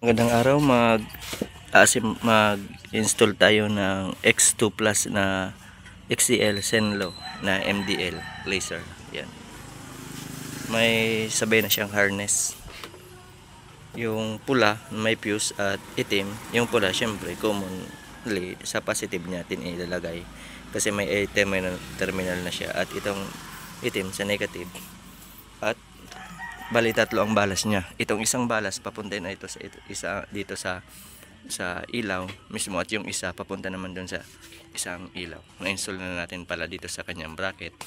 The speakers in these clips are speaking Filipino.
Magandang araw, mag-install tayo ng X2 Plus na XCL Zenlo na MDL laser. Yan. May sabay na siyang harness. Yung pula may fuse at itim. Yung pula syempre commonly sa positive natin ilalagay kasi may A terminal na siya, at itong itim sa negative. At bali tatlo ang balas niya. Itong isang balas papunta na ito sa isa dito sa ilaw mismo, at yung isa papunta naman doon sa isang ilaw. Na-install na natin pala dito sa kanyang bracket.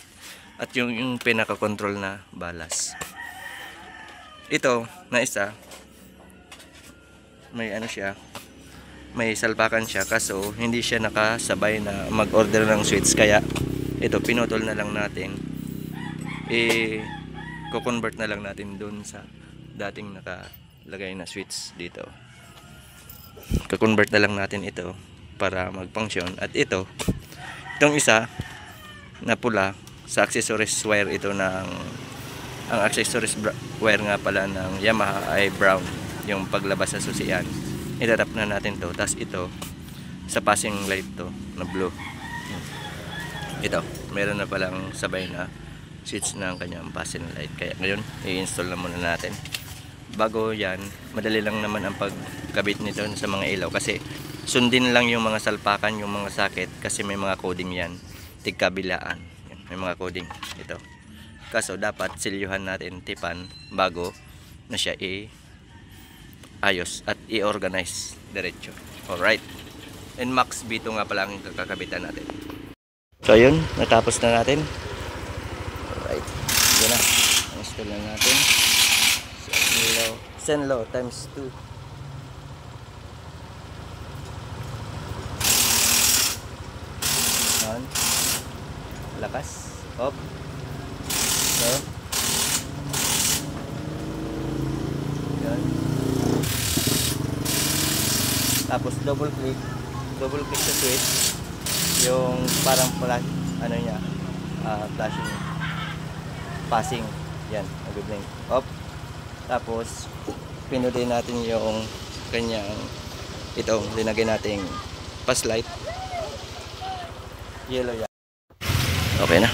At yung pinaka-control na balas. Ito na isa may ano siya, may salpakan siya, kaso hindi siya nakasabay na mag-order ng switch, kaya ito pinutol na lang natin. Ko-convert na lang natin dun sa dating nakalagay na switch dito. Ko-convert na lang natin ito para mag-function. At itong isa na pula sa accessories wire, ito ang accessories wire nga pala ng Yamaha ay brown, yung paglabas sa susian. Itatap na natin to. Tapos ito sa passing light to na blue. Ito meron na palang sabay na switch ng kanyang passing light, kaya ngayon i-install na muna natin. Bago yan, madali lang naman ang pagkabit nito sa mga ilaw, kasi sundin lang yung mga salpakan, yung mga socket, kasi may mga coding yan, tigkabilaan, may mga coding ito. Kaso dapat silyuhan natin, tipan, bago na siya ayos at i-organize diretso. Alright, and max B2 nga pala ang kakabitan natin. So ayun, natapos na natin. Alright, yun na, install na natin Zenlo times 2. On, lakas, off, so yun. Tapos double click sa switch, yung parang flash, ano niya, flashing, passing, yan, nag-blink, off. Tapos pinutin natin yung kanyang itong linagay nating pass light, yellow yan. Okay na.